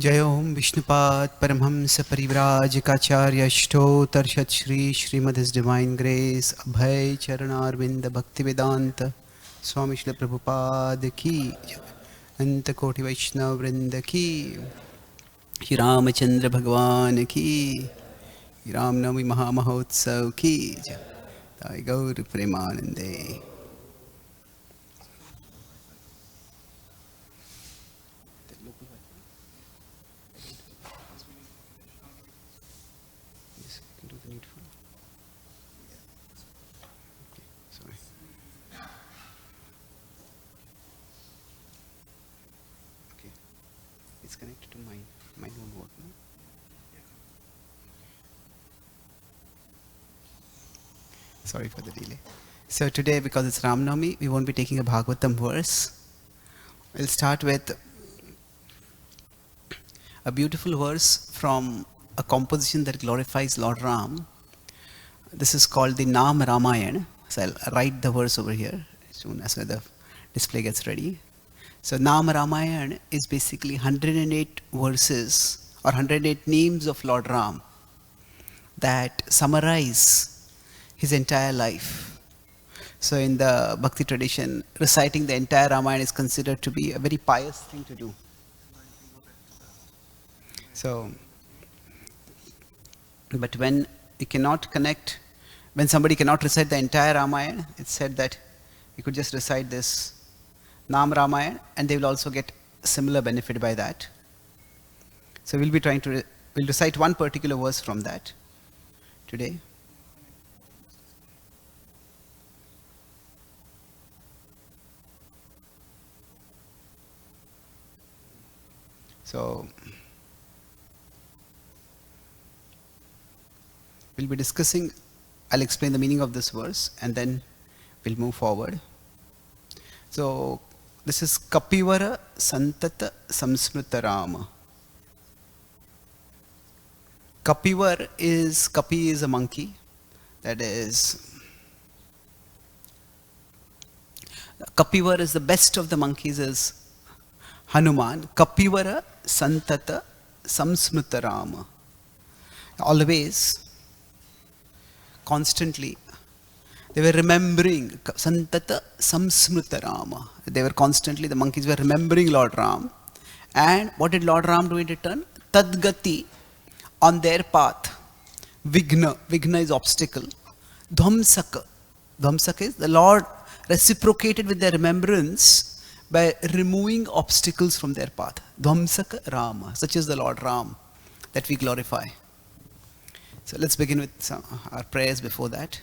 जय ओम विष्णुपाद परमहंस परिव्राजकाचार्य अष्टोत्तरशत Shri Srimad his divine grace Abhay Charanaravinda Bhaktivedanta स्वामी श्री प्रभुपाद की अनंत कोटि वैष्णव वृंद की श्री रामचंद्र भगवान की रामनवमी महामहोत्सव की जय गौर प्रेमानंदे। It's connected to mine. Mine won't work, no? Sorry for the delay. So today, because it's Ram Navami, we won't be taking a Bhagavatam verse. We'll start with a beautiful verse from a composition that glorifies Lord Ram. This is called the Nam Ramayan. So I'll write the verse over here as soon as the display gets ready. So Nam Ramayan is basically 108 verses or 108 names of Lord Ram that summarize his entire life. So in the Bhakti tradition, reciting the entire Ramayana is considered to be a very pious thing to do. So, but when you cannot connect, when somebody cannot recite the entire Ramayana, it's said that you could just recite this Nam Ramayan and they will also get similar benefit by that. So we'll be trying to, we'll recite one particular verse from that today. So we'll be discussing, I'll explain the meaning of this verse and then we'll move forward. So this is Kapivara Santata Samsmrita Rama. Kapivar is, Kapi is a monkey, that is, Kapivar is the best of the monkeys is Hanuman. Kapivara Santata Samsmrita Rama. Always, constantly, they were remembering Santata Samsmrita Rama. They were constantly, the monkeys were remembering Lord Ram. And what did Lord Ram do in return? Tadgati, on their path. Vigna, Vigna is obstacle. Dhamsaka, Dhamsaka is the Lord reciprocated with their remembrance by removing obstacles from their path. Dhamsaka Rama, such is the Lord Ram that we glorify. So let's begin with our prayers before that.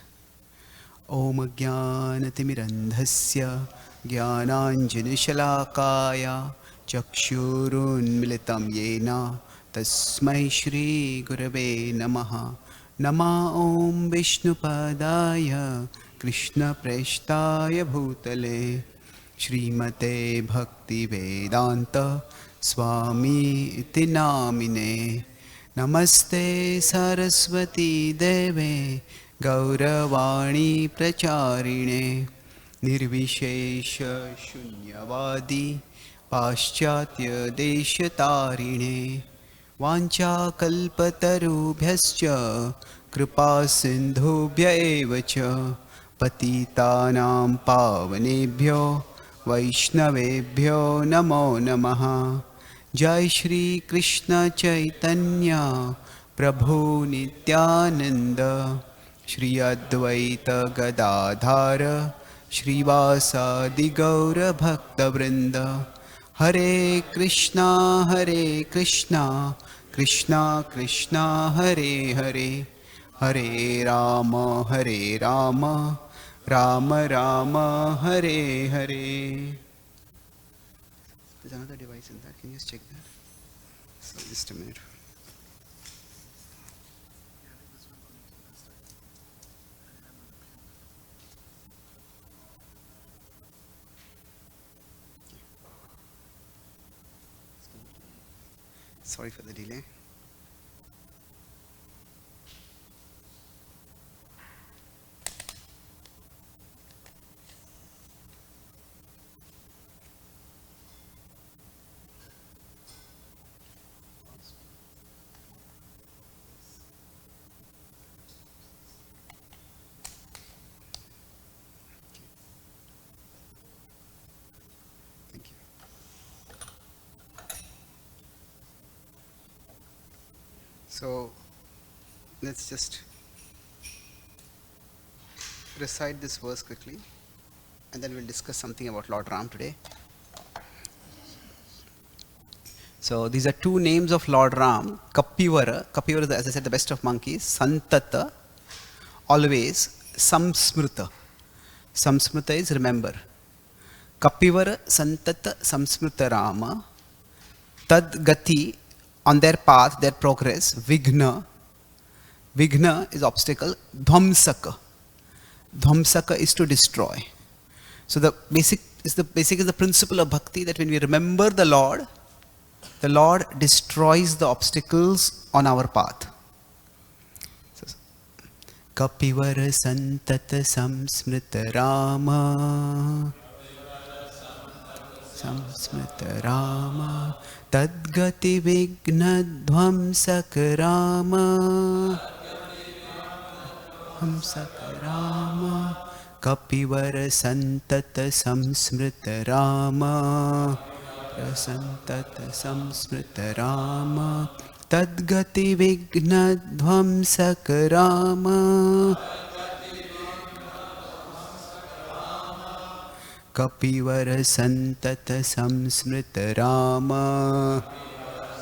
Om Jnanatimirandhasya Jnananjanashalakaya Chakshurunmilitam Yena Tasmai Shri Gurave Namaha. Nama Om Vishnupadaya Krishna Preshtaya Bhutale Srimate Bhakti Vedanta Swami Iti Namine. Namaste Saraswati Deve Gauravani Pracharine Nirvishesha Shunyavadi Paschatya Deshatarine Vancha Kalpatarubhyascha Kripa Sindhubhya Evacha Patitanam Pavanebhyo Vaishnavebhyo Namo Namaha. Jai Shri Krishna Chaitanya Prabhu Nityananda Shri Advaita Gadadhara Shri Vasadi Gaura Bhakta Vrinda. Hare Krishna Krishna Krishna Hare Hare Hare Rama Rama Rama Hare Hare. There's another device in that. Can you just check that? So just a minute. Sorry for the delay. So let's just recite this verse quickly, and then we'll discuss something about Lord Ram today. So these are two names of Lord Ram. Kapivara. Kapivara is, as I said, the best of monkeys. Santata, always. Samsmrita. Samsmrita is remember. Kapivara Santata Samsmrita Rama. Tad Gati, on their path, their progress. Vigna. Vigna is obstacle. Dhvamsaka. Dhvamsaka is to destroy. So the basic is the principle of bhakti, that when we remember the Lord destroys the obstacles on our path. Kapivara Santata Samsmrita Rama. Samsmrita Rama. Tadgati Vigna Dhvamsaka Rama. Dhvamsaka Rama. Kapivara Santata Samsmrita Rama. Santata Samsmrita Rama. Tadgati Vigna Dhvamsaka Rama. Kapivara Santata Samsmrita Rama.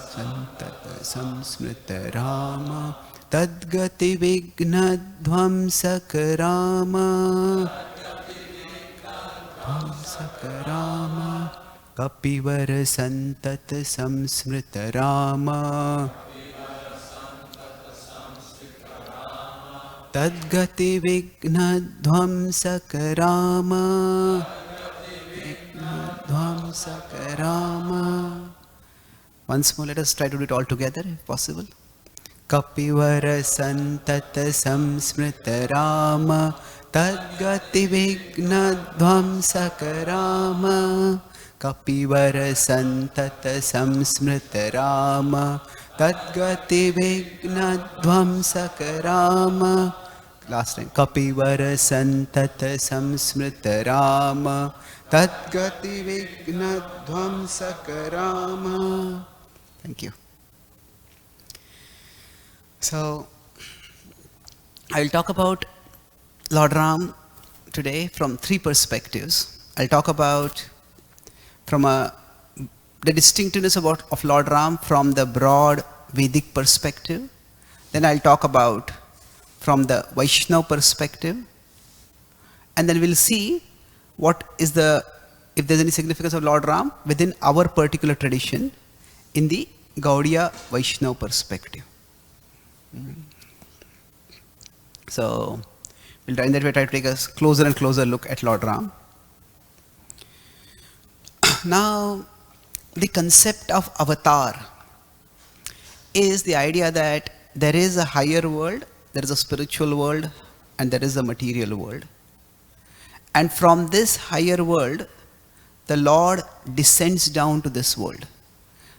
Santata Samsmrita Rama. Tadgati Vigna Dhvamsaka Rama. Dhvamsaka Rama. Kapivara Santata Samsmrita Rama. Tadgati Vigna Dhvamsaka Rama. Dhvamsaka Rama. Once more, let us try to do it all together if possible. Kapivara Santata Samsmrita Rama. Tadgati Vigna Dhvamsaka Rama. Kapivara Santata Samsmrita Rama. Tadgati Vigna Dhvamsaka Rama. Last time. Kapivara Santata Samsmrita Rama. Tadgati Vigna Dhvamsaka Rama. Thank you. So, I will talk about Lord Ram today from three perspectives. I'll talk about from the distinctiveness of Lord Ram from the broad Vedic perspective. Then I'll talk about from the Vaishnava perspective. And then we'll see if there's any significance of Lord Ram within our particular tradition in the Gaudiya Vaishnava perspective. So, we'll try to take a closer and closer look at Lord Ram. Now, the concept of avatar is the idea that there is a higher world, there is a spiritual world, and there is a material world. And from this higher world, the Lord descends down to this world.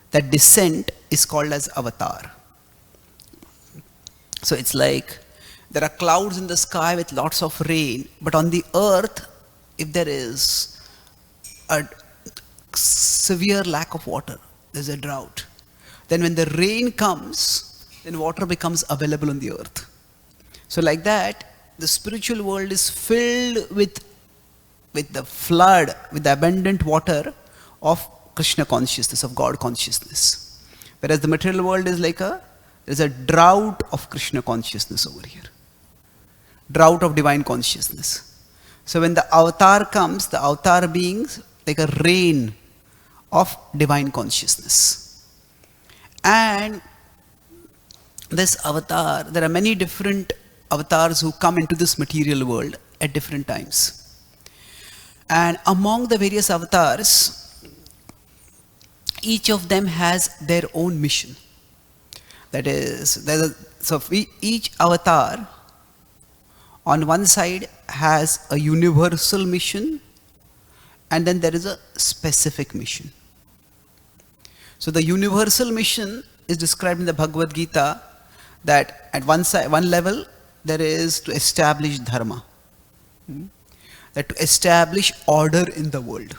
That descent is called as avatar. So it's like there are clouds in the sky with lots of rain, but on the earth, if there is a severe lack of water, there's a drought, then when the rain comes, then water becomes available on the earth. So like that, the spiritual world is filled with the flood, with the abundant water of Krishna consciousness, of God consciousness. Whereas the material world is like there's a drought of Krishna consciousness over here. Drought of divine consciousness. So when the avatar comes, the avatar beings like a rain of divine consciousness. And this avatar, there are many different avatars who come into this material world at different times. And among the various avatars, each of them has their own mission. That is, each avatar on one side has a universal mission, and then there is a specific mission. So the universal mission is described in the Bhagavad Gita that at one level there is to establish dharma, that to establish order in the world.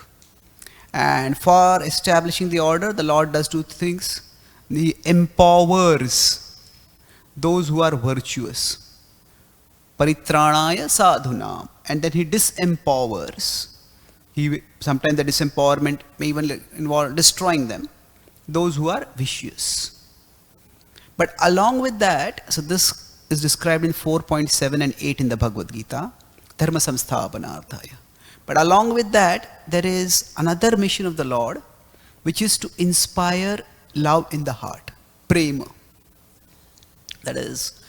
And for establishing the order, the Lord does two things. He empowers those who are virtuous. Paritranaya sadhunam. And then he disempowers. Sometimes the disempowerment may even involve destroying them. Those who are vicious. But along with that, so this is described in 4.7 and 8 in the Bhagavad Gita, Dharma Samsthapanarthaya. But along with that, there is another mission of the Lord, which is to inspire love in the heart, prema. That is,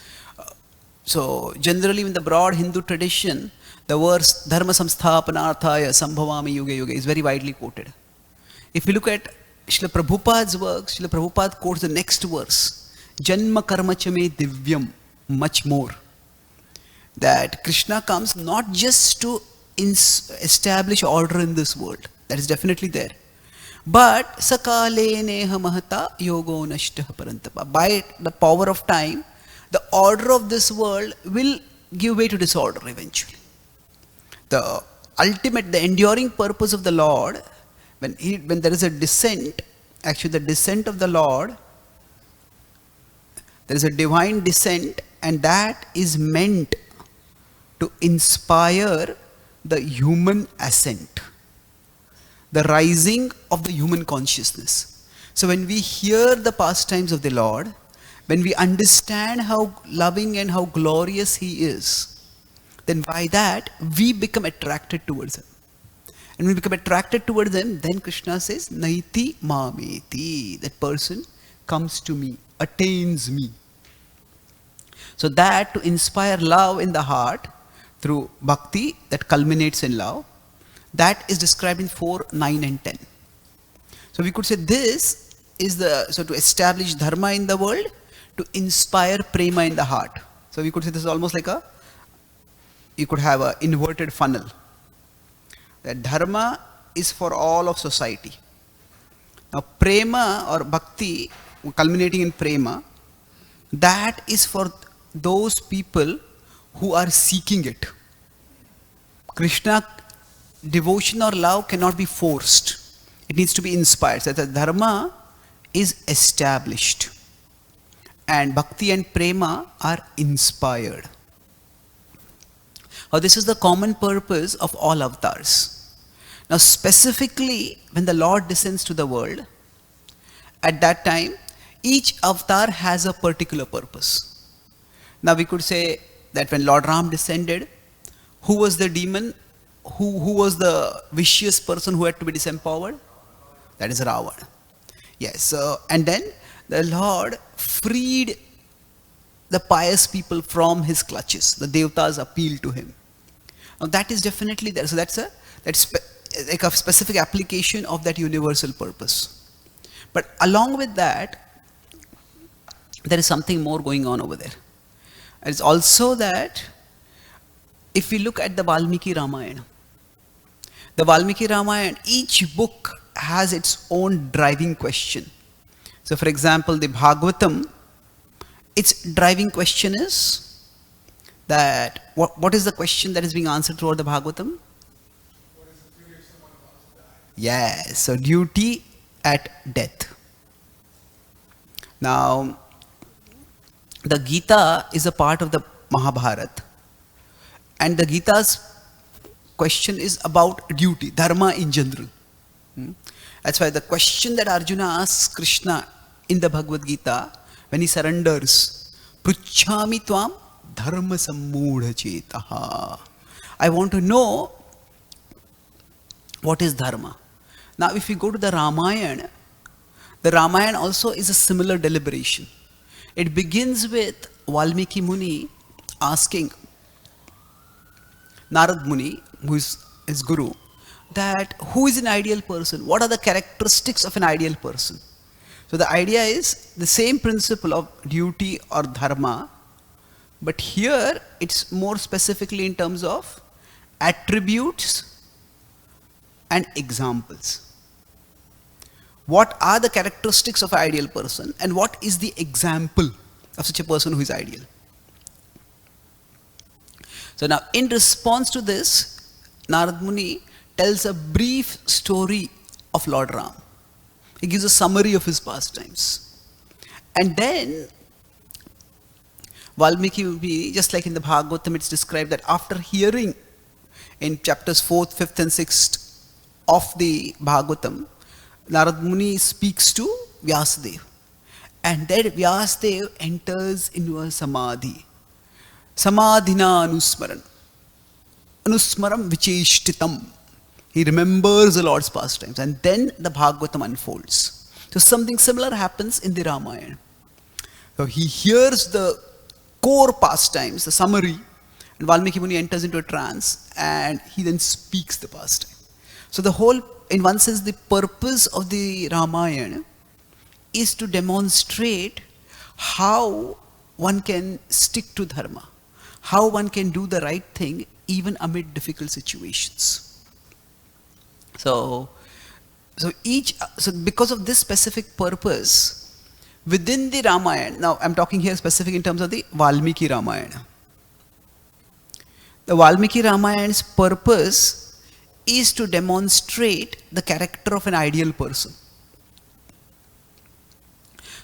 so generally in the broad Hindu tradition, the verse Dharma Samsthapanarthaya Sambhavami Yuga Yuga is very widely quoted. If you look at Srila Prabhupada's works, Srila Prabhupada quotes the next verse, Janma Karma Chame Divyam, much more. That Krishna comes not just to establish order in this world, that is definitely there, but Sakale Neha Mahata Yogo Nashtah Parantapa. By the power of time, the order of this world will give way to disorder eventually. The ultimate, the enduring purpose of the Lord, when there is a descent, actually the descent of the Lord, there is a divine descent, and that is meant to inspire the human ascent, the rising of the human consciousness. So when we hear the pastimes of the Lord, when we understand how loving and how glorious He is, then by that we become attracted towards Him. And when we become attracted towards Him, then Krishna says, Naiti mameti, that person comes to me, attains me. So that to inspire love in the heart through bhakti that culminates in love, that is described in 4, 9 and 10. So we could say this is so to establish dharma in the world, to inspire prema in the heart. So we could say this is almost like you could have an inverted funnel. That dharma is for all of society. Now prema or bhakti, culminating in prema, that is for those people who are seeking it. Krishna, devotion or love cannot be forced. It needs to be inspired. So the dharma is established. And bhakti and prema are inspired. Now this is the common purpose of all avatars. Now specifically, when the Lord descends to the world, at that time, each avatar has a particular purpose. Now we could say that when Lord Ram descended, who was the demon? Who was the vicious person who had to be disempowered? That is Ravana. Yes, and then the Lord freed the pious people from his clutches. The Devatas appealed to him. Now that is definitely there. So that's like a specific application of that universal purpose. But along with that, there is something more going on over there. It's also that if we look at the Valmiki Ramayana, each book has its own driving question. So for example, the Bhagavatam, its driving question is that, what is the question that is being answered throughout the Bhagavatam? What is the duty of someone about to die? Yes, so duty at death. Now, the Gita is a part of the Mahabharata, and the Gita's question is about duty, dharma in general. That's why the question that Arjuna asks Krishna in the Bhagavad Gita, when he surrenders, Pruchhami tvam dharma sammudha chetaha. I want to know what is dharma. Now if we go to the Ramayana also is a similar deliberation. It begins with Valmiki Muni asking Narad Muni, who is his guru, that who is an ideal person? What are the characteristics of an ideal person? So the idea is the same principle of duty or dharma, but here it's more specifically in terms of attributes and examples. What are the characteristics of an ideal person, and what is the example of such a person who is ideal? So now in response to this, Narad Muni tells a brief story of Lord Ram. He gives a summary of his pastimes. And then Valmiki Muni, just like in the Bhagavatam, it's described that after hearing in chapters 4th, 5th, and 6th of the Bhagavatam, Narad Muni speaks to Vyasadeva. And then Vyasadeva enters into a samadhi. Samadhina anusmaran. Anusmaram vicheshtitam. He remembers the Lord's pastimes. And then the Bhagavatam unfolds. So something similar happens in the Ramayana. So he hears the core pastimes, the summary, and Valmiki Muni enters into a trance and he then speaks the pastime. So the whole, in one sense, the purpose of the Ramayana is to demonstrate how one can stick to dharma, how one can do the right thing even amid difficult situations. So because of this specific purpose, within the Ramayana, now I'm talking here specific in terms of the Valmiki Ramayana. The Valmiki Ramayana's purpose is to demonstrate the character of an ideal person.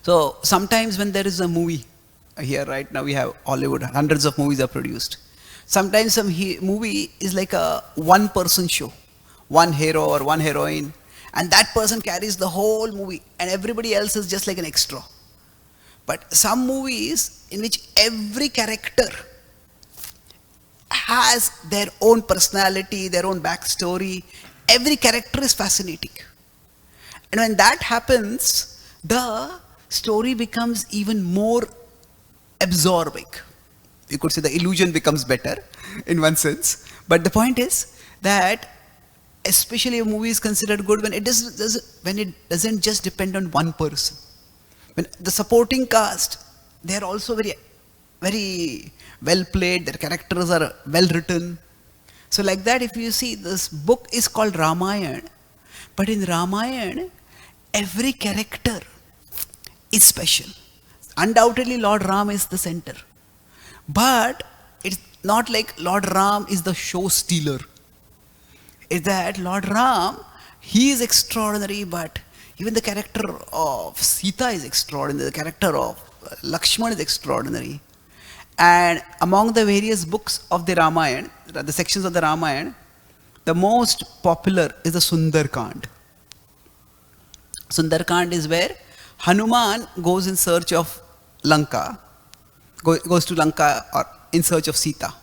So sometimes when there is a movie, here right now we have Hollywood, hundreds of movies are produced. Sometimes some movie is like a one-person show, one hero or one heroine, and that person carries the whole movie and everybody else is just like an extra. But some movies in which every character has their own personality, their own backstory, every character is fascinating. And when that happens, the story becomes even more absorbing. You could say the illusion becomes better in one sense. But the point is that especially a movie is considered good when it doesn't just depend on one person. When the supporting cast, they are also very, very well played, their characters are well written. So like that, if you see, this book is called Ramayan, but in Ramayan, every character is special. Undoubtedly, Lord Ram is the center. But it's not like Lord Ram is the show stealer. It's that Lord Ram, he is extraordinary, but even the character of Sita is extraordinary, the character of Lakshman is extraordinary. And among the various books of the Ramayana, the sections of the Ramayana, the most popular is the Sundarkand. Sundarkand is where Hanuman goes in search of Lanka, goes to Lanka or in search of Sita,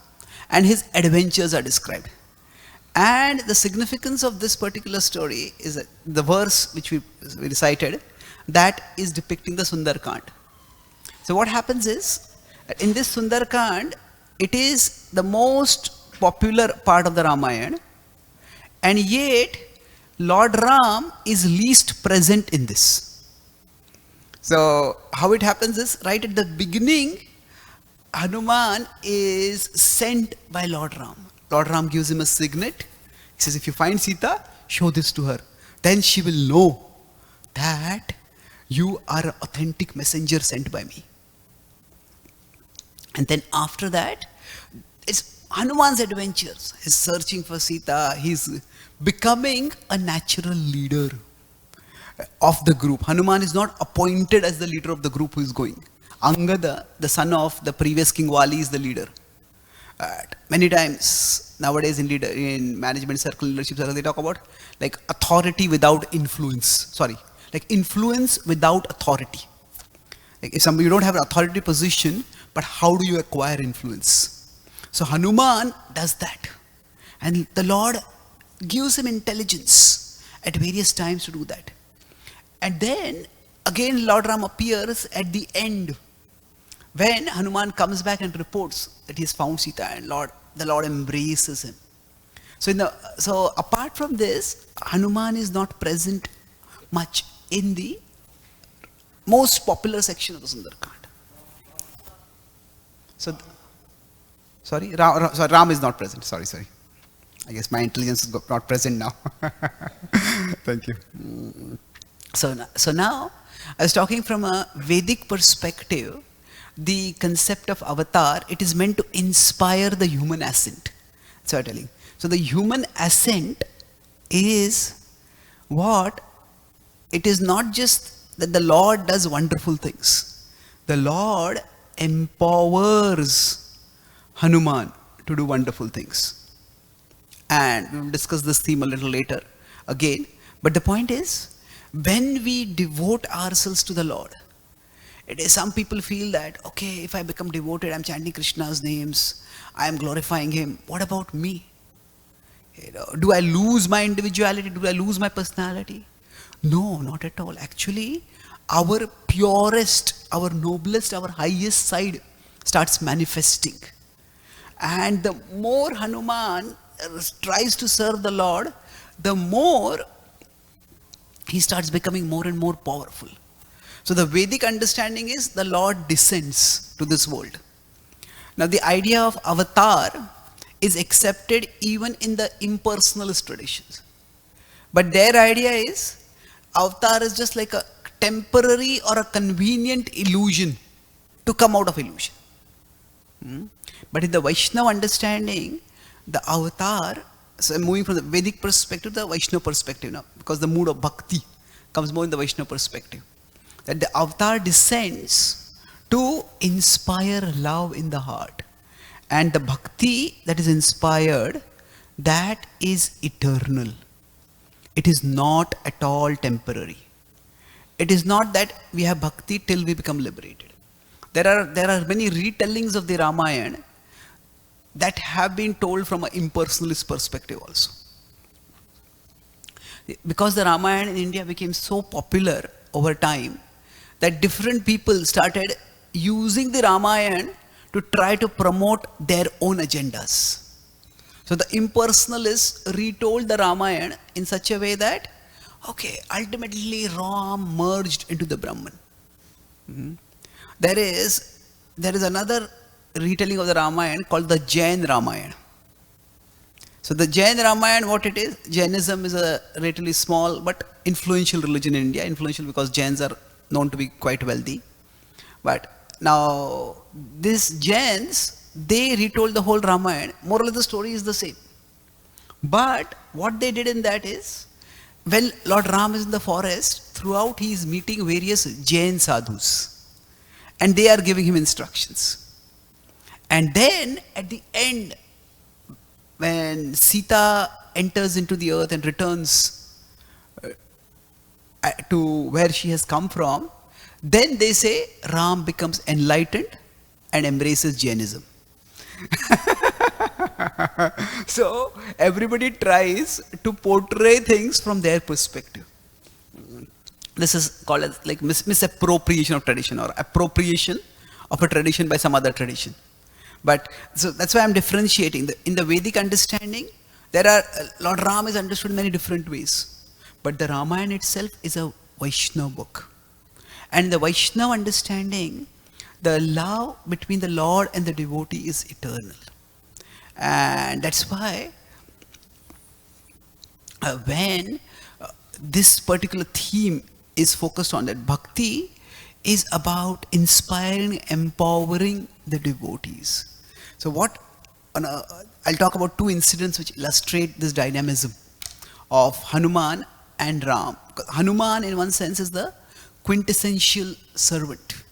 and his adventures are described. And the significance of this particular story is that the verse which we recited, that is depicting the Sundarkand. So what happens is, in this Sundarkand, it is the most popular part of the Ramayana, and yet Lord Ram is least present in this. So how it happens is, right at the beginning, Hanuman is sent by Lord Ram. Lord Ram gives him a signet. He says, if you find Sita, show this to her. Then she will know that you are an authentic messenger sent by me. And then after that, it's Hanuman's adventures. He's searching for Sita. He's becoming a natural leader of the group. Hanuman is not appointed as the leader of the group who is going. Angada, the son of the previous king Wali, is the leader. Many times nowadays in management circle, leadership circle, they talk about like authority without influence. Like influence without authority. Like if you don't have an authority position, but how do you acquire influence? So Hanuman does that. And the Lord gives him intelligence at various times to do that. And then again Lord Ram appears at the end, when Hanuman comes back and reports that he has found Sita, and the Lord embraces him. So apart from this, Hanuman is not present much in the most popular section of the Sundarkand. Ram is not present. Sorry. I guess my intelligence is not present now. Thank you. So now, I was talking from a Vedic perspective. The concept of avatar, it is meant to inspire the human ascent. That's what I'm telling. So the human ascent is what? It is not just that the Lord does wonderful things. The Lord empowers Hanuman to do wonderful things. And we will discuss this theme a little later again. But the point is, when we devote ourselves to the Lord, it is some people feel that, okay, if I become devoted, I'm chanting Krishna's names, I am glorifying Him. What about me? Do I lose my individuality? Do I lose my personality? No, not at all. Actually, our purest, our noblest, our highest side starts manifesting. And the more Hanuman tries to serve the Lord, the more he starts becoming more and more powerful. So the Vedic understanding is the Lord descends to this world. Now the idea of avatar is accepted even in the impersonalist traditions. But their idea is avatar is just like a temporary or a convenient illusion to come out of illusion. But in the Vaishnava understanding, the avatar, so I'm moving from the Vedic perspective to the Vaishnava perspective now, because the mood of bhakti comes more in the Vaishnava perspective. That the avatar descends to inspire love in the heart. And the bhakti that is inspired, that is eternal. It is not at all temporary. It is not that we have bhakti till we become liberated. There are many retellings of the Ramayana that have been told from an impersonalist perspective also. Because the Ramayana in India became so popular over time, that different people started using the Ramayana to try to promote their own agendas. So the impersonalists retold the Ramayana in such a way that, okay, ultimately Ram merged into the Brahman. There is another retelling of the Ramayana called the Jain Ramayana. So the Jain Ramayana, what it is, Jainism is a relatively small but influential religion in India. Influential because Jains are known to be quite wealthy. But now these Jains, they retold the whole Ramayana. More or less the story is the same. But what they did in that is, when Lord Ram is in the forest, throughout he is meeting various Jain sadhus. And they are giving him instructions. And then at the end, when Sita enters into the earth and returns to where she has come from, then they say Ram becomes enlightened and embraces Jainism. So everybody tries to portray things from their perspective. This is called as like misappropriation of tradition, or appropriation of a tradition by some other tradition. But so that's why I'm differentiating. In the Vedic understanding, Lord Ram is understood in many different ways. But the Ramayana itself is a Vaishnava book. And in the Vaishnava understanding, the love between the Lord and the devotee is eternal. And that's why when this particular theme is focused on that, bhakti is about inspiring, empowering the devotees. So I'll talk about two incidents which illustrate this dynamism of Hanuman and Ram. Hanuman in one sense is the quintessential servant.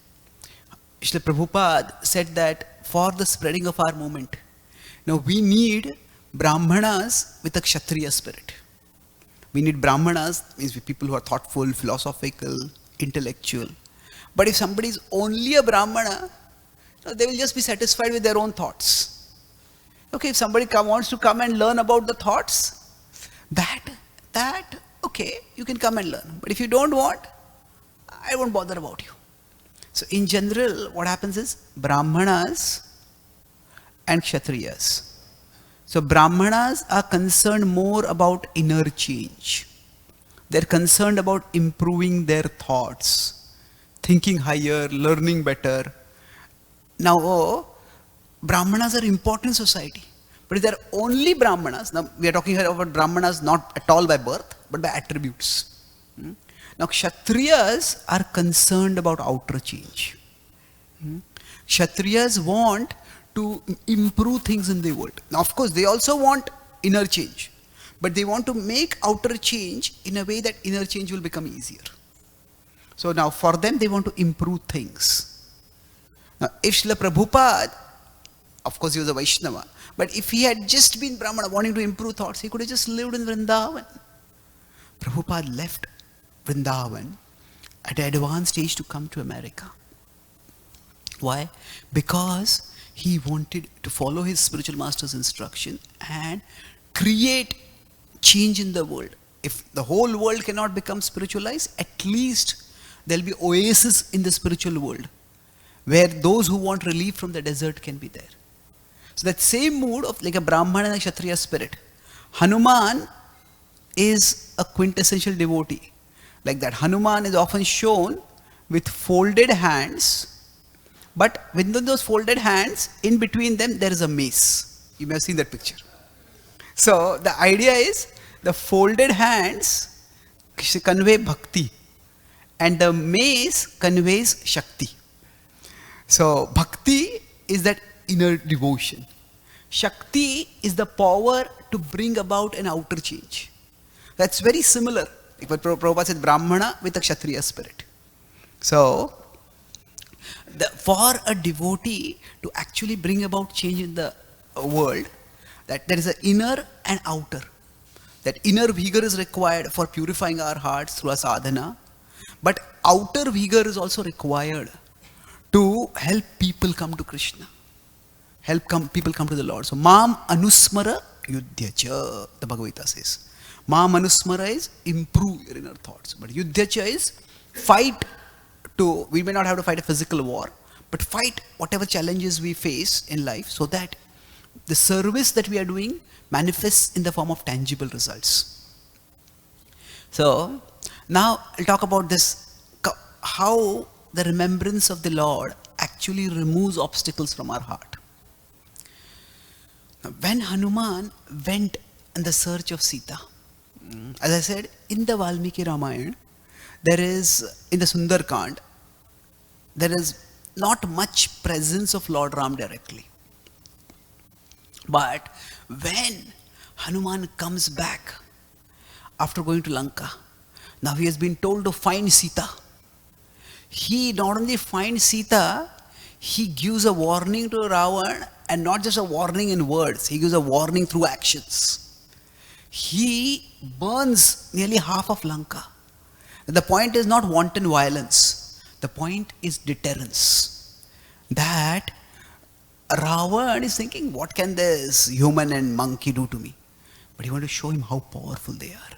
Srila Prabhupada said that for the spreading of our movement, we need Brahmanas with a Kshatriya spirit. We need Brahmanas, means people who are thoughtful, philosophical, intellectual. But if somebody is only a Brahmana, they will just be satisfied with their own thoughts. Okay, if somebody wants to come and learn about the thoughts, okay, you can come and learn. But if you don't want, I won't bother about you. So in general, what happens is Brahmanas and Kshatriyas. So Brahmanas are concerned more about inner change. They're concerned about improving their thoughts, thinking higher, learning better. Now, Brahmanas are important in society. But if they're only Brahmanas, now we are talking here about Brahmanas not at all by birth, but by attributes. Now, Kshatriyas are concerned about outer change. Kshatriyas want to improve things in the world. Now, of course, they also want inner change. But they want to make outer change in a way that inner change will become easier. So now, for them, they want to improve things. Now, if Srila Prabhupada, of course he was a Vaishnava, but if he had just been Brahmana wanting to improve thoughts, he could have just lived in Vrindavan. Prabhupada left Vrindavan at an advanced age to come to America. Why? Because he wanted to follow his spiritual master's instruction and create change in the world. If the whole world cannot become spiritualized, at least there will be oases in the spiritual world where those who want relief from the desert can be there. So that same mood of like a Brahmana and a Kshatriya spirit. Hanuman is a quintessential devotee. Like that, Hanuman is often shown with folded hands, but within those folded hands, in between them, there is a mace. You may have seen that picture. So the idea is the folded hands convey bhakti and the mace conveys shakti. So bhakti is that inner devotion. Shakti is the power to bring about an outer change. That's very similar. Like what Prabhupada said, Brahmana with a Kshatriya spirit. So, for a devotee to actually bring about change in the world, that there is an inner and outer. That inner vigor is required for purifying our hearts through a sadhana, but outer vigor is also required to help people come to Krishna. People come to the Lord. So, Mam Anusmara Yudhyacha, the Bhagavad Gita says. Mam Anusmara is improve your inner thoughts. But Yudhyacha is fight to, we may not have to fight a physical war, but fight whatever challenges we face in life so that the service that we are doing manifests in the form of tangible results. So, now I'll talk about this, how the remembrance of the Lord actually removes obstacles from our heart. Now, when Hanuman went in the search of Sita, as I said, in the Valmiki Ramayan, there is, in the Sundarkand, there is not much presence of Lord Ram directly. But when Hanuman comes back after going to Lanka, now he has been told to find Sita. He not only finds Sita, he gives a warning to Ravan, and not just a warning in words, he gives a warning through actions. He burns nearly half of Lanka. The point is not wanton violence. The point is deterrence. That Ravan is thinking, what can this human and monkey do to me? But he wants to show him how powerful they are.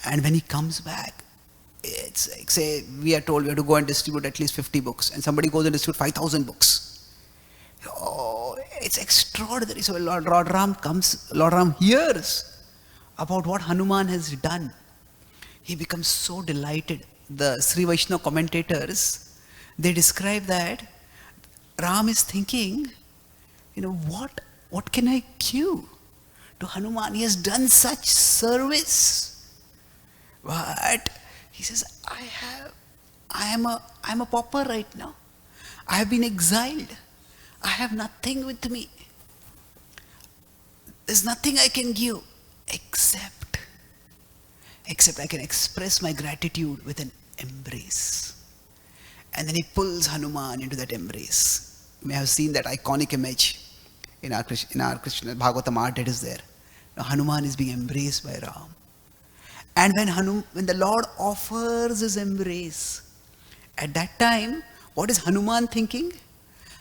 And when he comes back, it's like, say, we are told we have to go and distribute at least 50 books, and somebody goes and distributes 5,000 books. Oh, it's extraordinary. So Lord Ram hears about what Hanuman has done. He becomes so delighted. The Sri Vaishnava commentators, they describe that Ram is thinking, what can I give to Hanuman? He has done such service. But he says, I am a pauper right now. I have been exiled. I have nothing with me. There's nothing I can give except I can express my gratitude with an embrace. And then he pulls Hanuman into that embrace. You may have seen that iconic image in our Krishna Bhagavatam art that is there. Now Hanuman is being embraced by Ram. And when the Lord offers his embrace, at that time, what is Hanuman thinking?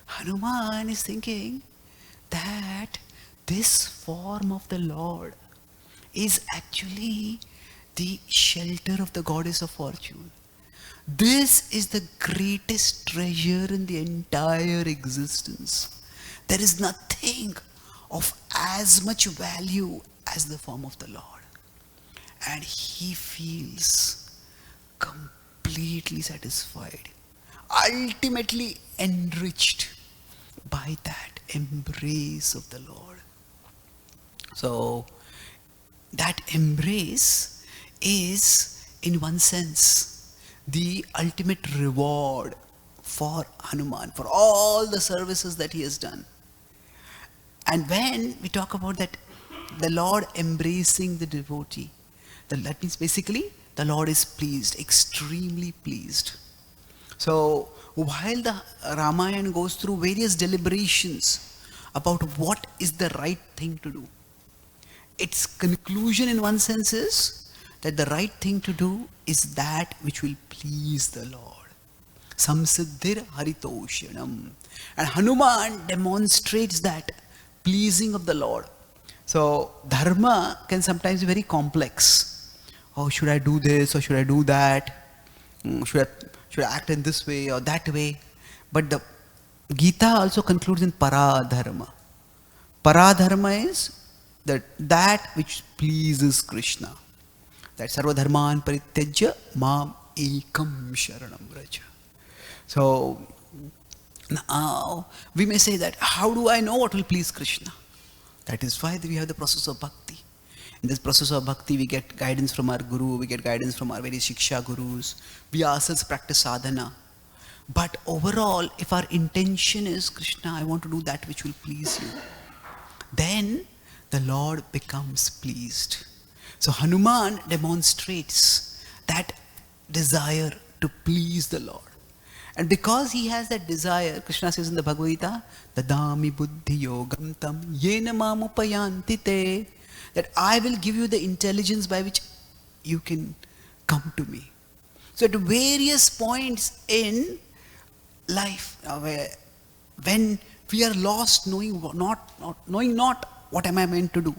Hanuman is thinking that this form of the Lord is actually the shelter of the goddess of fortune. This is the greatest treasure in the entire existence. There is nothing of as much value as the form of the Lord. And he feels completely satisfied, ultimately enriched by that embrace of the Lord. So, that embrace is, in one sense, the ultimate reward for Hanuman, for all the services that he has done. And when we talk about that, the Lord embracing the devotee, that means basically the Lord is pleased, extremely pleased. So while the Ramayana goes through various deliberations about what is the right thing to do, its conclusion in one sense is that the right thing to do is that which will please the Lord. Samsiddhir haritoshanam. And Hanuman demonstrates that pleasing of the Lord. So dharma can sometimes be very complex. Oh, should I do this or should I do that? Should I act in this way or that way? But the Gita also concludes in paradharma. Paradharma is that which pleases Krishna. That sarvadharman parityajya mam ekam sharanam vraja. So now we may say that how do I know what will please Krishna? That is why we have the process of bhakti. In this process of bhakti, we get guidance from our guru, we get guidance from our various shiksha gurus. We ourselves practice sadhana. But overall, if our intention is, Krishna, I want to do that which will please you, then the Lord becomes pleased. So Hanuman demonstrates that desire to please the Lord. And because he has that desire, Krishna says in the Bhagavad Gita, Dadami buddhi yogam tam yena mamupayanti te, that I will give you the intelligence by which you can come to me. So at various points in life, when we are lost, knowing not what am I meant to do,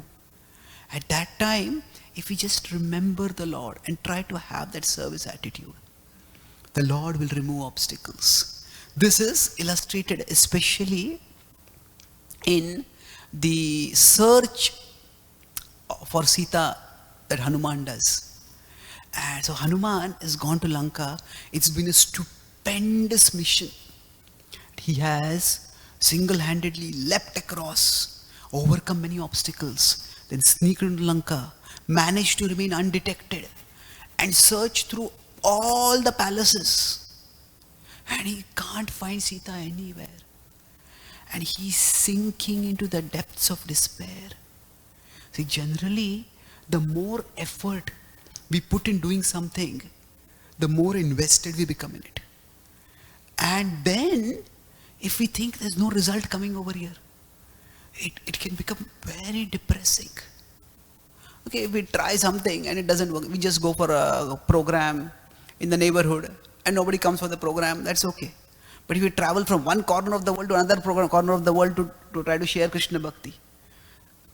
at that time, if we just remember the Lord and try to have that service attitude, the Lord will remove obstacles. This is illustrated especially in the search for Sita that Hanuman does. And so Hanuman has gone to Lanka. It's been a stupendous mission. He has single-handedly leapt across, overcome many obstacles, then sneaked into Lanka, managed to remain undetected, and search through all the palaces. And he can't find Sita anywhere. And he's sinking into the depths of despair. See, generally, the more effort we put in doing something, the more invested we become in it. And then, if we think there's no result coming over here, it can become very depressing. Okay, if we try something and it doesn't work, we just go for a program in the neighborhood and nobody comes for the program, that's okay. But if we travel from one corner of the world to another corner of the world to try to share Krishna Bhakti,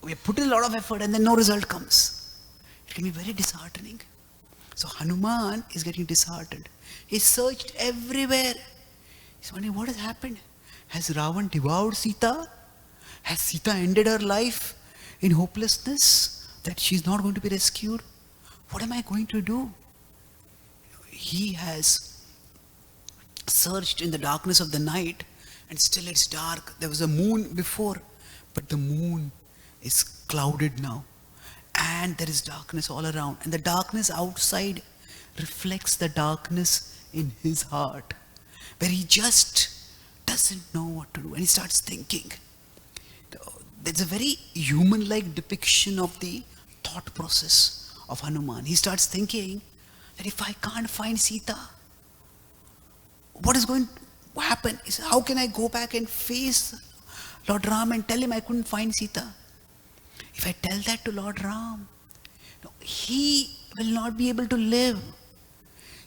we put in a lot of effort and then no result comes. It can be very disheartening. So Hanuman is getting disheartened. He searched everywhere. He's wondering what has happened. Has Ravan devoured Sita? Has Sita ended her life in hopelessness, that she's not going to be rescued? What am I going to do? He has searched in the darkness of the night and still it's dark. There was a moon before, but the moon is clouded now. And there is darkness all around. And the darkness outside reflects the darkness in his heart, where he just doesn't know what to do. And he starts thinking. There's a very human-like depiction of the thought process of Hanuman. He starts thinking that if I can't find Sita, what is going to happen? He says, how can I go back and face Lord Ram and tell him I couldn't find Sita? If I tell that to Lord Ram, no, he will not be able to live.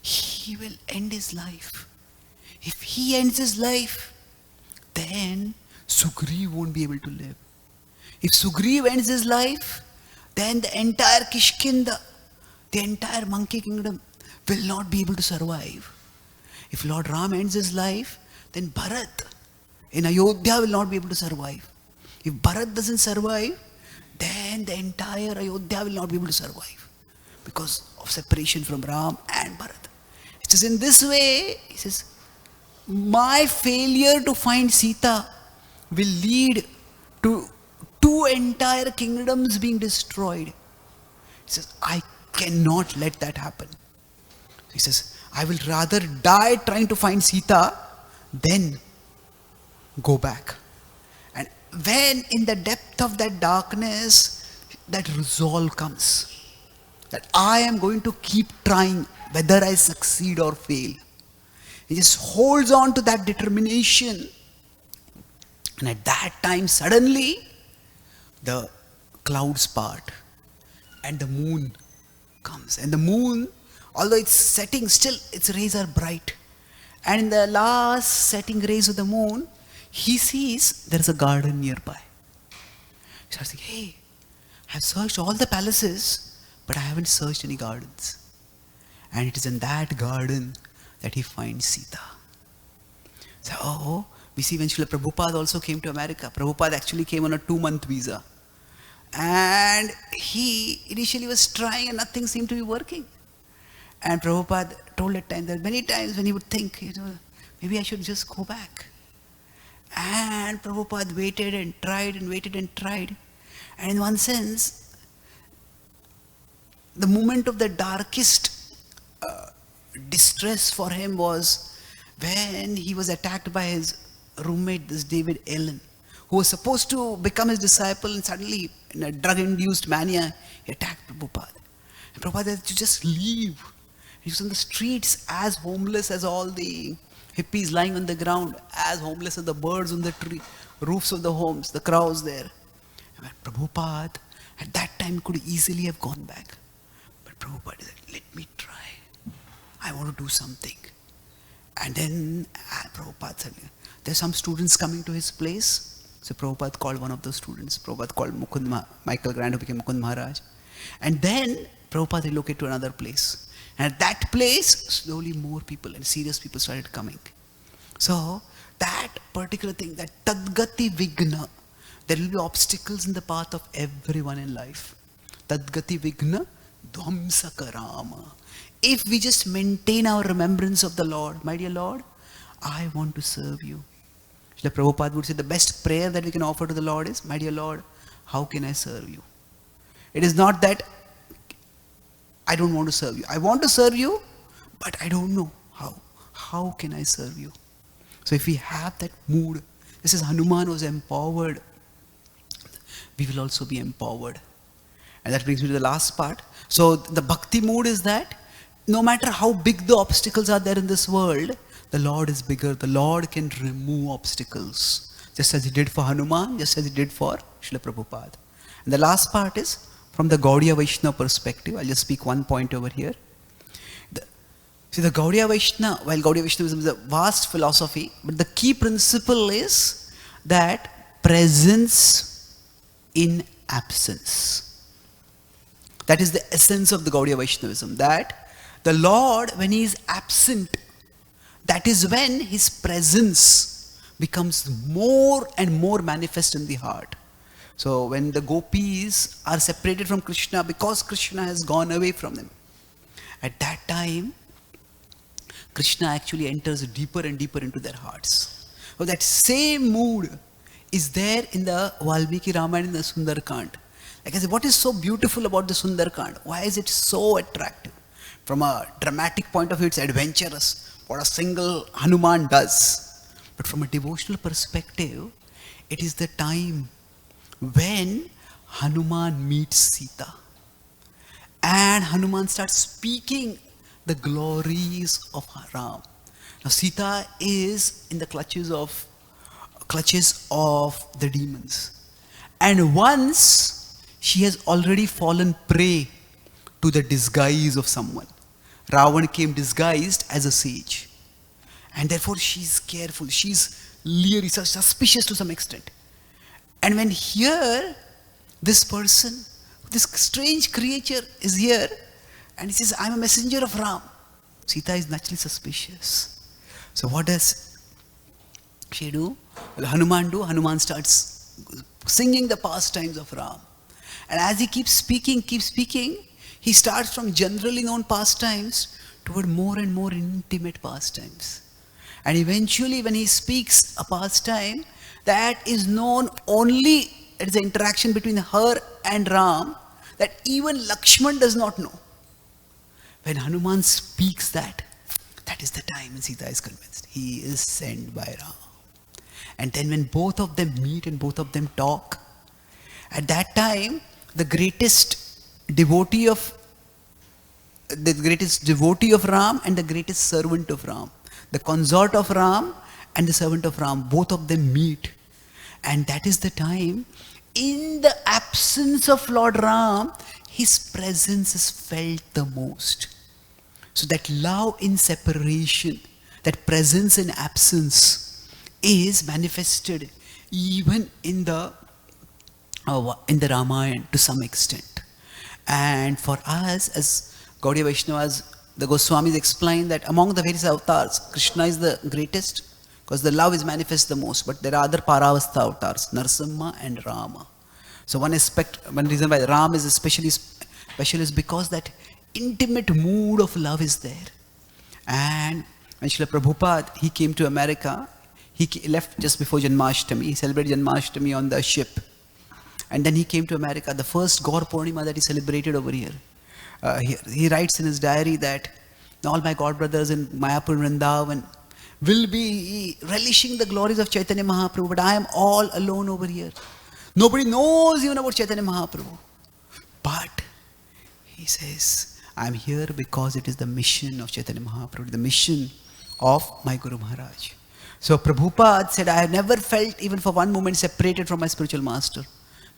He will end his life. If he ends his life, then Sugriv won't be able to live. If Sugriv ends his life, then the entire Kishkinda, the entire monkey kingdom will not be able to survive. If Lord Ram ends his life, then Bharat in Ayodhya will not be able to survive. If Bharat doesn't survive, then the entire Ayodhya will not be able to survive because of separation from Ram and Bharat. It says in this way, he says, my failure to find Sita will lead to two entire kingdoms being destroyed. He says, I cannot let that happen. He says, I will rather die trying to find Sita than go back. And when in the depth of that darkness, that resolve comes, that I am going to keep trying whether I succeed or fail. He just holds on to that determination. And at that time, suddenly, the clouds part and the moon comes. And the moon, although it's setting, still its rays are bright. And in the last setting rays of the moon, he sees there is a garden nearby. He starts thinking, hey, I've searched all the palaces, but I haven't searched any gardens. And it is in that garden that he finds Sita. So, we see when Srila Prabhupada also came to America. Prabhupada actually came on a 2-month visa. And he initially was trying and nothing seemed to be working. And Prabhupada told at times, there were many times when he would think, maybe I should just go back. And Prabhupada waited and tried and waited and tried. And in one sense, the moment of the darkest distress for him was when he was attacked by his roommate, this David Allen, who was supposed to become his disciple, and suddenly, in a drug-induced mania, he attacked Prabhupada. And Prabhupada said to just leave. He was on the streets as homeless as all the hippies lying on the ground, as homeless as the birds on the tree, roofs of the homes, the crows there. And Prabhupada, at that time, could easily have gone back. But Prabhupada said, let me try. I want to do something. And then Prabhupada said, there's some students coming to his place. So Prabhupada called one of those students. Prabhupada called Michael Grant, who became Mukund Maharaj. And then Prabhupada relocated to another place. And at that place, slowly more people and serious people started coming. So that particular thing, that Tadgati Vigna, there will be obstacles in the path of everyone in life. Tadgati Vigna Dhamsakarama. If we just maintain our remembrance of the Lord, my dear Lord, I want to serve you. Srila Prabhupada would say the best prayer that we can offer to the Lord is, my dear Lord, how can I serve you? It is not that I don't want to serve you. I want to serve you, but I don't know how. How can I serve you? So if we have that mood, this is Hanuman was empowered, we will also be empowered. And that brings me to the last part. So the bhakti mood is that no matter how big the obstacles are there in this world, the Lord is bigger. The Lord can remove obstacles. Just as he did for Hanuman, just as he did for Srila Prabhupada. And the last part is from the Gaudiya Vaishnava perspective. I'll just speak one point over here. The Gaudiya Vaishnava, while Gaudiya Vaishnavism is a vast philosophy, but the key principle is that presence in absence. That is the essence of the Gaudiya Vaishnavism. That the Lord, when he is absent, that is when his presence becomes more and more manifest in the heart. So when the gopis are separated from Krishna because Krishna has gone away from them, at that time, Krishna actually enters deeper and deeper into their hearts. So that same mood is there in the Valmiki Ramayana and the Sundarkand. Like I said, what is so beautiful about the Sundarkand? Why is it so attractive? From a dramatic point of view, it's adventurous, what a single Hanuman does. But from a devotional perspective, it is the time when Hanuman meets Sita. And Hanuman starts speaking the glories of Ram. Now Sita is in the clutches of the demons. And once she has already fallen prey to the disguise of someone. Ravan came disguised as a sage. And therefore she's careful, she's leery, suspicious to some extent. And when here, this person, this strange creature is here, and he says, I'm a messenger of Ram. Sita is naturally suspicious. So what does she do? Well, Hanuman do? Hanuman starts singing the pastimes of Ram. And as he keeps speaking, he starts from generally known pastimes toward more and more intimate pastimes. And eventually when he speaks a pastime that is known only as the interaction between her and Ram, that even Lakshman does not know. When Hanuman speaks that is the time when Sita is convinced. He is sent by Ram. And then when both of them meet and both of them talk, at that time, the greatest devotee of Ram and the greatest servant of Ram, The consort of Ram and the servant of Ram, both of them meet. And that is the time, in the absence of Lord Ram, his presence is felt the most. So that love in separation, that presence in absence is manifested even in the Ramayan to some extent. And for us as Gaudiya Vaishnavas, the Goswamis explain that among the various avatars, Krishna is the greatest because the love is manifest the most. But there are other Paravastha avatars, Narasimha and Rama. So one reason why Ram is especially special is because that intimate mood of love is there. And when Srila Prabhupada, he came to America, he left just before Janmashtami, he celebrated Janmashtami on the ship. And then he came to America, the first Gaur Purnima that he celebrated over here. He writes in his diary that all my God brothers in Mayapur Vrindavan will be relishing the glories of Chaitanya Mahaprabhu, but I am all alone over here. Nobody knows even about Chaitanya Mahaprabhu. But he says, I am here because it is the mission of Chaitanya Mahaprabhu, the mission of my Guru Maharaj. So Prabhupada said, I have never felt even for one moment separated from my spiritual master.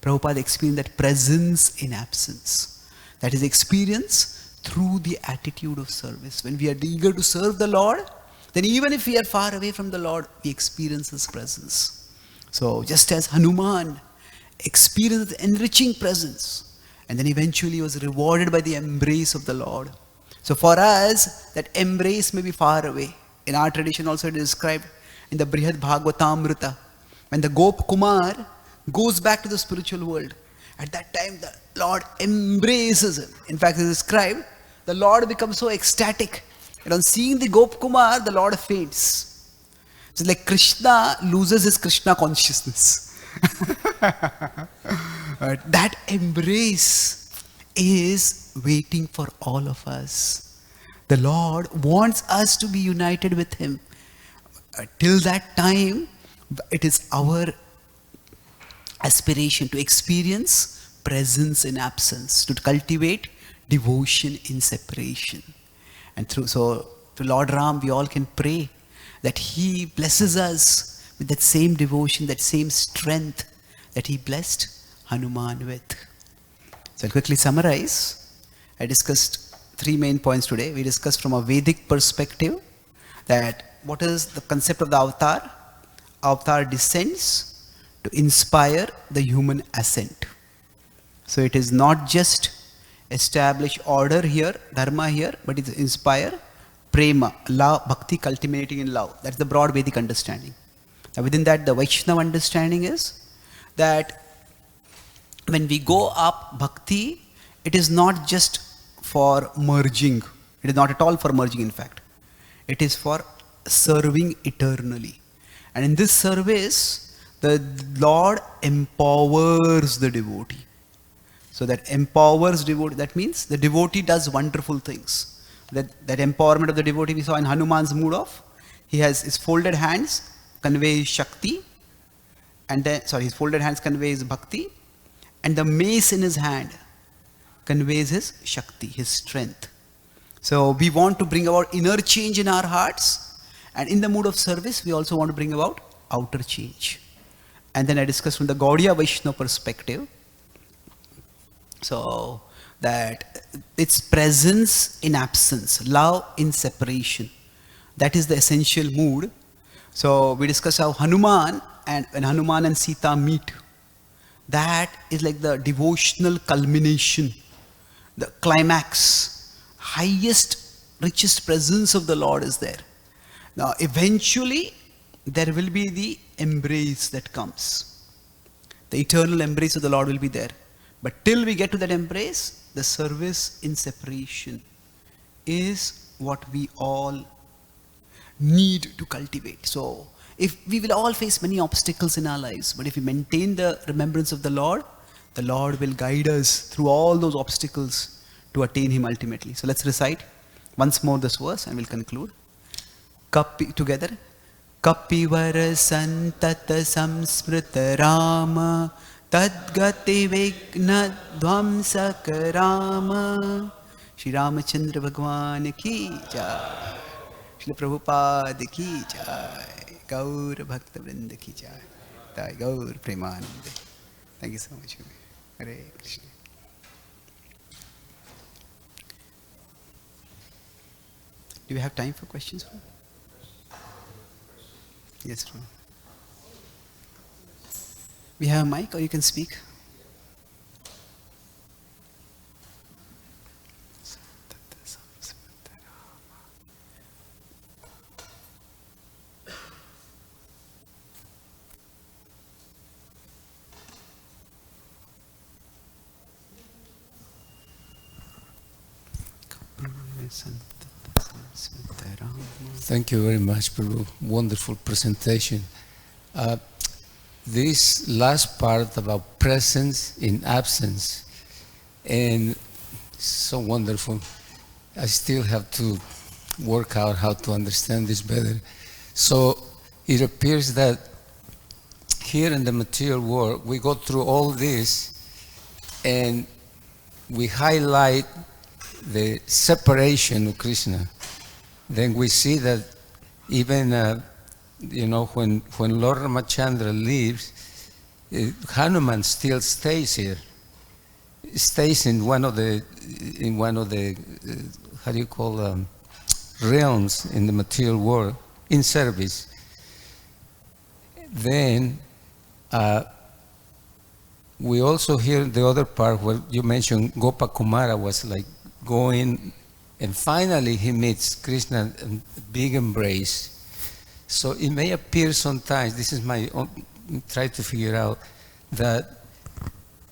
Prabhupada experienced that presence in absence. That is experience through the attitude of service. When we are eager to serve the Lord, then even if we are far away from the Lord, we experience His presence. So just as Hanuman experienced the enriching presence, and then eventually was rewarded by the embrace of the Lord. So for us, that embrace may be far away. In our tradition also it is described in the Brihad Bhagavatamrita, when the Gop Kumar goes back to the spiritual world. At that time, the Lord embraces him. In fact, it is described, the Lord becomes so ecstatic. And on seeing the Gop Kumar, the Lord faints. It's like Krishna loses his Krishna consciousness. That embrace is waiting for all of us. The Lord wants us to be united with Him. Till that time, it is our aspiration to experience presence in absence, to cultivate devotion in separation. And to Lord Ram, we all can pray that He blesses us with that same devotion, that same strength that He blessed Hanuman with. So I'll quickly summarize. I discussed 3 main points today. We discussed from a Vedic perspective that what is the concept of the avatar? Avatar descends to inspire the human ascent. So it is not just establish order here, dharma here, but it's inspire prema, love, bhakti culminating in love. That's the broad Vedic understanding. Now within that, the Vaishnava understanding is that when we go up bhakti, it is not just for merging. It is not at all for merging, in fact. It is for serving eternally. And in this service, the Lord empowers the devotee. So that empowers devotee, that means the devotee does wonderful things. That empowerment of the devotee we saw in Hanuman's mood of, he has his folded hands conveys Shakti, and then, his folded hands conveys Bhakti, and the mace in his hand conveys his Shakti, his strength. So we want to bring about inner change in our hearts, and in the mood of service, we also want to bring about outer change. And then I discussed from the Gaudiya Vaishnava perspective, so that its presence in absence, love in separation, that is the essential mood. So we discussed how Hanuman, and when Hanuman and Sita meet, that is like the devotional culmination, the climax, highest, richest presence of the Lord is there. Now eventually there will be the embrace that comes. The eternal embrace of the Lord will be there. But till we get to that embrace, the service in separation is what we all need to cultivate. So if we will all face many obstacles in our lives, but if we maintain the remembrance of the Lord will guide us through all those obstacles to attain Him ultimately. So let's recite once more this verse and we'll conclude. Together. Kapivara santata samsmrita Rama tadgati vigna dvamsaka Rama. Shri Ramachandra Bhagwan ki jai. Shri Prabhupada ki jai. Gaur Bhakta Vrinda ki jai. Jai Gaur Premanande. Thank you so much. Hare Krishna. Do we have time for questions? Yes, Prabhu. We have a mic or you can speak. Thank you very much, Prabhu. Wonderful presentation. This last part about presence in absence, and so wonderful. I still have to work out how to understand this better. So it appears that here in the material world, we go through all this and we highlight the separation of Krishna. Then we see that even, when Lord Ramachandra leaves, Hanuman still stays here. Stays in one of the how do you call realms in the material world in service. Then we also hear the other part where you mentioned Gopakumara was like going, and finally he meets Krishna in a big embrace. So it may appear sometimes, this is my own, try to figure out, that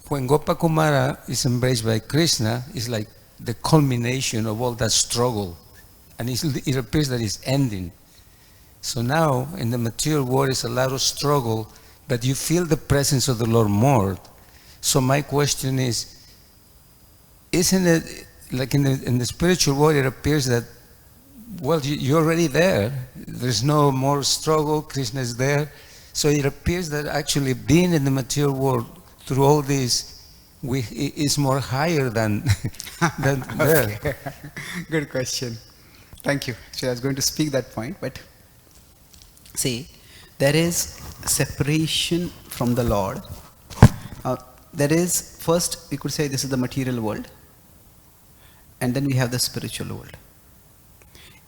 when Gopakumara is embraced by Krishna, it's like the culmination of all that struggle. And it appears that it's ending. So now, in the material world, it's a lot of struggle, but you feel the presence of the Lord more. So my question is, isn't it, like in the spiritual world, it appears that, well, you're already there. There's no more struggle, Krishna is there. So it appears that actually being in the material world through all this is more higher than there. Okay. Good question. Thank you. So I was going to speak that point, but see, there is separation from the Lord. There is, first we could say this is the material world, and then we have the spiritual world.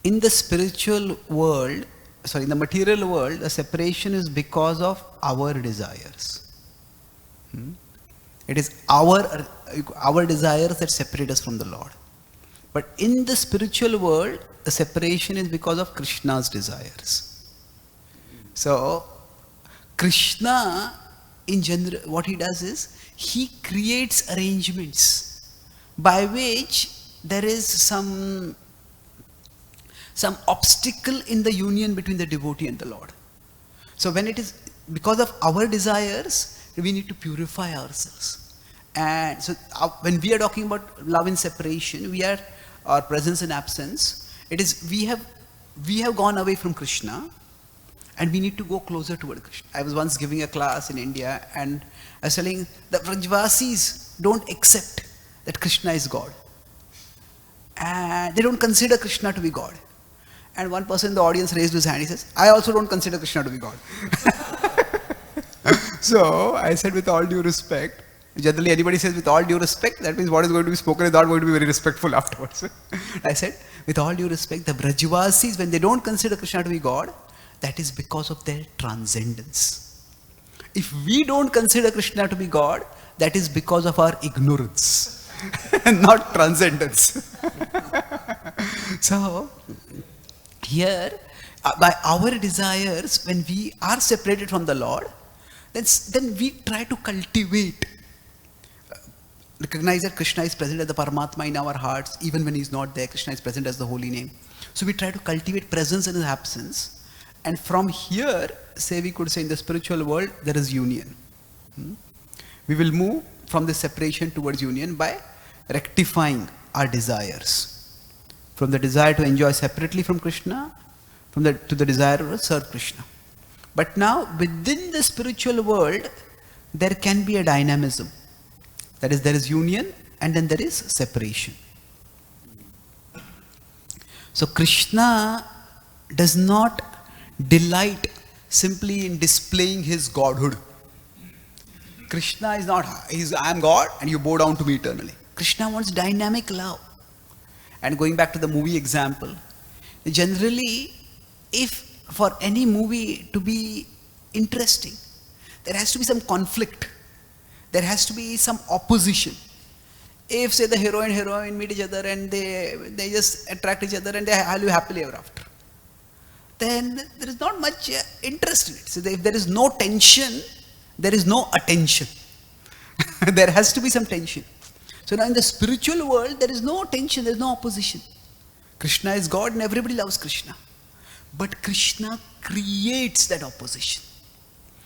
In the spiritual world, in the material world, the separation is because of our desires. It is our desires that separate us from the Lord. But in the spiritual world, the separation is because of Krishna's desires. So, Krishna, in general, what he does is, he creates arrangements by which there is some obstacle in the union between the devotee and the Lord. So when it is because of our desires, we need to purify ourselves. And so when we are talking about love in separation, we are, or presence in absence, it is we have gone away from Krishna and we need to go closer toward Krishna. I was once giving a class in India and I was telling the Vrajvasis don't accept that Krishna is God. And they don't consider Krishna to be God. And one person in the audience raised his hand. He says, I also don't consider Krishna to be God. So I said, with all due respect, generally anybody says with all due respect, that means what is going to be spoken is not going to be very respectful afterwards. I said, with all due respect, the Brajvasis, when they don't consider Krishna to be God, that is because of their transcendence. If we don't consider Krishna to be God, that is because of our ignorance, not transcendence. So, here, by our desires, when we are separated from the Lord, then we try to cultivate, recognize that Krishna is present as the Paramatma in our hearts. Even when he is not there, Krishna is present as the holy name. So we try to cultivate presence in his absence. And from here, say we could say in the spiritual world, there is union. We will move from the separation towards union by rectifying our desires. From the desire to enjoy separately from Krishna, to the desire to serve Krishna. But now, within the spiritual world, there can be a dynamism. That is, there is union and then there is separation. So Krishna does not delight simply in displaying his godhood. Krishna is not, I am God and you bow down to me eternally. Krishna wants dynamic love. And going back to the movie example, generally, if for any movie to be interesting, there has to be some conflict. There has to be some opposition. If, say, the hero and heroine meet each other and they just attract each other and they live happily ever after, then there is not much interest in it. So if there is no tension, there is no attention. There has to be some tension. So now in the spiritual world, there is no tension, there is no opposition. Krishna is God and everybody loves Krishna. But Krishna creates that opposition.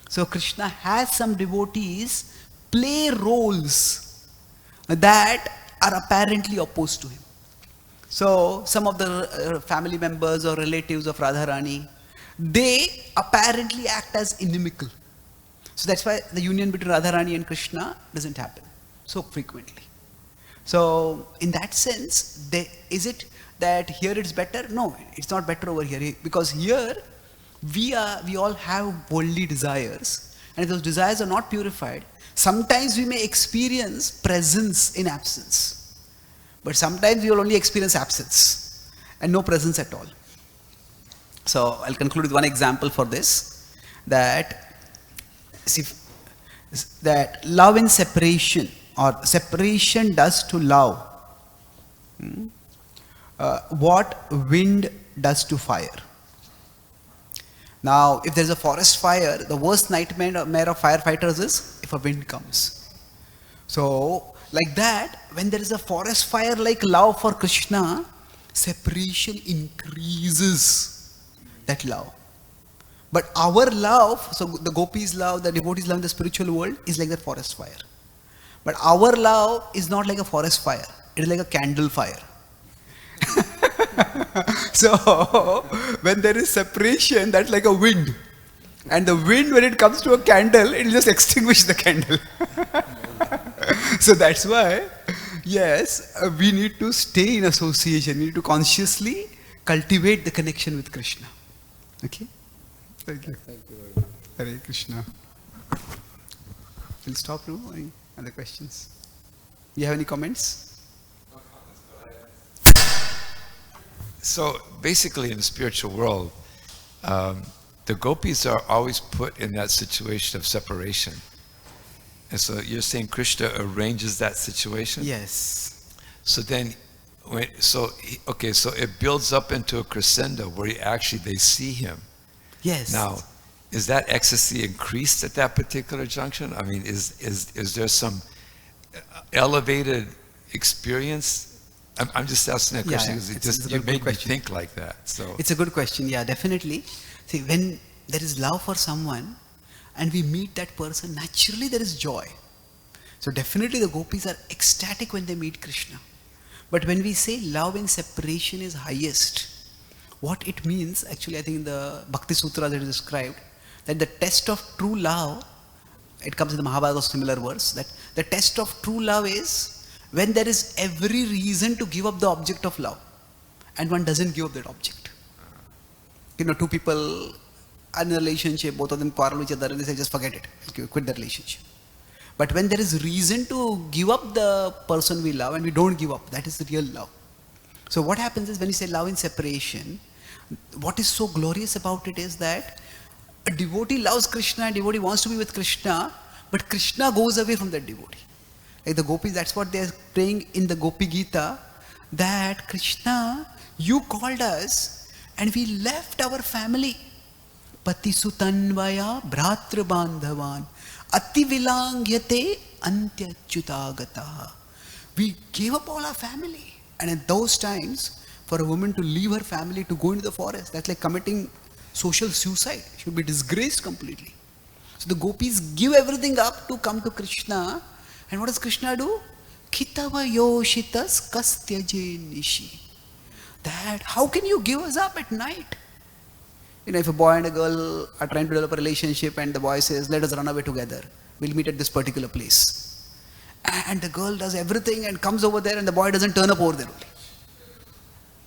So Krishna has some devotees play roles that are apparently opposed to him. So some of the family members or relatives of Radharani, they apparently act as inimical. So that's why the union between Radharani and Krishna doesn't happen so frequently. So in that sense, is it that here it's better? No, it's not better over here, because here we all have worldly desires, and if those desires are not purified, sometimes we may experience presence in absence, but sometimes we will only experience absence and no presence at all. So I'll conclude with one example for this, that love and separation, or separation does to love what wind does to fire. Now, if there's a forest fire, the worst nightmare of firefighters is if a wind comes. So, like that, when there is a forest fire like love for Krishna, separation increases that love. But our love, so the gopis' love, the devotees' love in the spiritual world is like that forest fire. But our love is not like a forest fire. It is like a candle fire. So, when there is separation, that's like a wind. And the wind, when it comes to a candle, it will just extinguish the candle. So that's why, yes, we need to stay in association. We need to consciously cultivate the connection with Krishna. Okay? Thank you. Thank you very much. Hare Krishna. We'll stop now. Any other questions? You have any comments? So basically in the spiritual world, the gopis are always put in that situation of separation. And so you're saying Krishna arranges that situation? Yes. So then, so it builds up into a crescendo where they see him. Yes. Now, is that ecstasy increased at that particular junction? I mean, is there some elevated experience? I'm just asking that question because you made me think like that. So it's a good question. Yeah, definitely. See, when there is love for someone and we meet that person, naturally there is joy. So definitely the gopis are ecstatic when they meet Krishna. But when we say love in separation is highest, what it means, actually I think in the Bhakti Sutra that is described, that the test of true love, it comes in the Mahabharata, similar verse, that the test of true love is when there is every reason to give up the object of love and one doesn't give up that object. You know, two people are in a relationship, both of them quarrel with each other and they say just forget it, quit the relationship. But when there is reason to give up the person we love and we don't give up, that is the real love. So what happens is when you say love in separation, what is so glorious about it is that a devotee loves Krishna, a devotee wants to be with Krishna, but Krishna goes away from that devotee. Like the gopis, that's what they are praying in the Gopi Gita, that Krishna, you called us and we left our family. Pati sutanvaya bhratra bandhavan ati vilangyate antyachyutagataha. We gave up all our family. And at those times, for a woman to leave her family to go into the forest, that's like committing social suicide. She would be disgraced completely. So the gopis give everything up to come to Krishna. And what does Krishna do? Kitava yoshitas kastyaje nishi. That, how can you give us up at night? You know, if a boy and a girl are trying to develop a relationship and the boy says, let us run away together. We'll meet at this particular place. And the girl does everything and comes over there and the boy doesn't turn up over there only.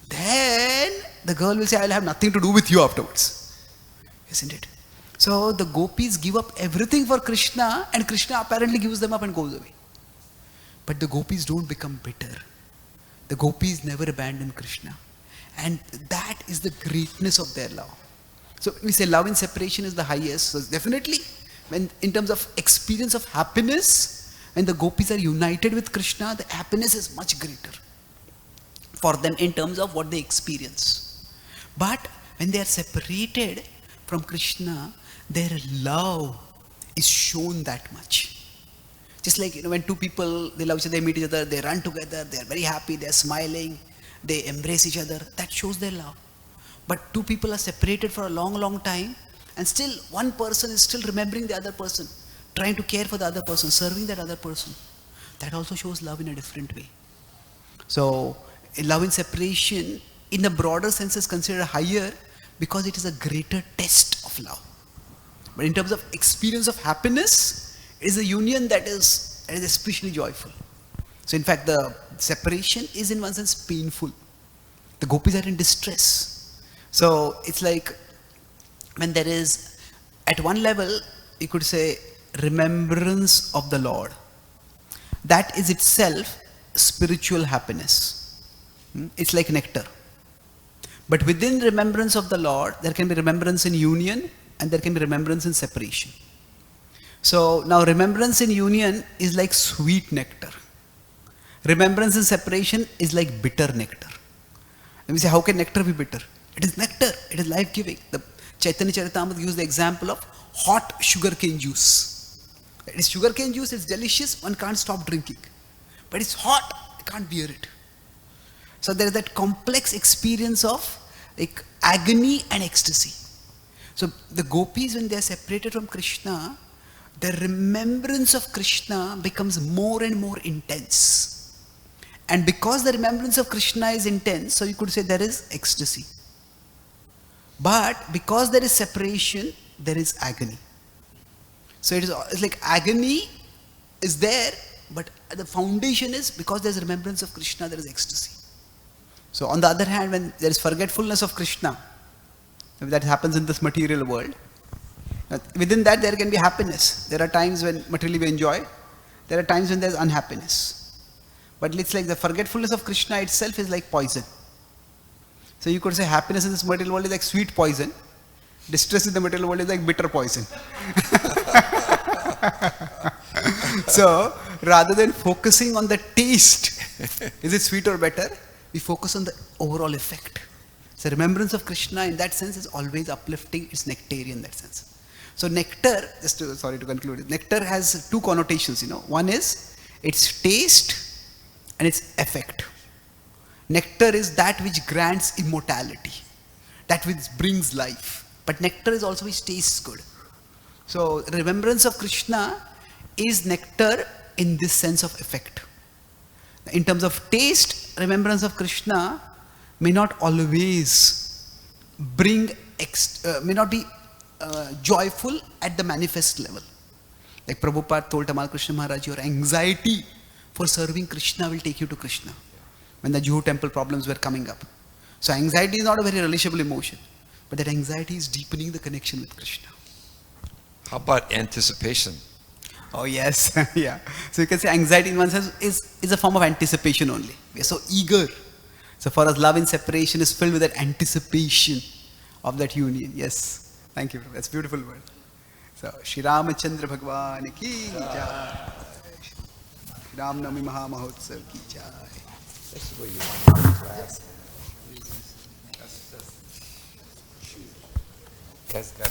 Then the girl will say, I'll have nothing to do with you afterwards. Isn't it? So the gopis give up everything for Krishna, and Krishna apparently gives them up and goes away. But the gopis don't become bitter. The gopis never abandon Krishna. And that is the greatness of their love. So we say love in separation is the highest. So definitely, when in terms of experience of happiness, when the gopis are united with Krishna, the happiness is much greater for them in terms of what they experience. But when they are separated from Krishna, their love is shown that much. Just like when two people, they love each other, they meet each other, they run together, they are very happy, they are smiling, they embrace each other, that shows their love. But two people are separated for a long, long time, and still one person is still remembering the other person, trying to care for the other person, serving that other person. That also shows love in a different way. So love in separation, in the broader sense, is considered higher because it is a greater test of love. But in terms of experience of happiness, it is a union that is especially joyful. So in fact, the separation is in one sense painful. The gopis are in distress. So it's like when there is, at one level, you could say, remembrance of the Lord. That is itself spiritual happiness. It's like nectar. But within remembrance of the Lord, there can be remembrance in union and there can be remembrance in separation. So now remembrance in union is like sweet nectar. Remembrance in separation is like bitter nectar. And we say, how can nectar be bitter? It is nectar. It is life-giving. The Chaitanya Charitamrita gives the example of hot sugarcane juice. It is sugarcane juice, it's delicious, one can't stop drinking. But it's hot, you can't bear it. So there is that complex experience of like agony and ecstasy. So the gopis, when they are separated from Krishna, the remembrance of Krishna becomes more and more intense. And because the remembrance of Krishna is intense, so you could say there is ecstasy. But because there is separation, there is agony. So it's like agony is there, but the foundation is because there is remembrance of Krishna, there is ecstasy. So on the other hand, when there is forgetfulness of Krishna, that happens in this material world, within that there can be happiness. There are times when materially we enjoy, there are times when there is unhappiness. But it's like the forgetfulness of Krishna itself is like poison. So you could say happiness in this material world is like sweet poison. Distress in the material world is like bitter poison. So rather than focusing on the taste, is it sweet or better, we focus on the overall effect. So remembrance of Krishna in that sense is always uplifting, it's nectarian in that sense. So nectar, sorry to conclude, nectar has two connotations, One is its taste and its effect. Nectar is that which grants immortality, that which brings life. But nectar is also which tastes good. So remembrance of Krishna is nectar in this sense of effect. In terms of taste, remembrance of Krishna may not always may not be joyful at the manifest level. Like Prabhupada told Tamal Krishna Maharaj, your anxiety for serving Krishna will take you to Krishna. When the Juhu temple problems were coming up. So anxiety is not a very relishable emotion, but that anxiety is deepening the connection with Krishna. How about anticipation? Oh yes, yeah. So you can say anxiety in one sense is a form of anticipation only. We are so eager. So for us, love in separation is filled with that anticipation of that union. Yes. Thank you. That's a beautiful word. So Shri Ramachandra Bhagwan ki jai. Ram Navami Maha Mahotsav ki jai. That's the way you want to class. That's got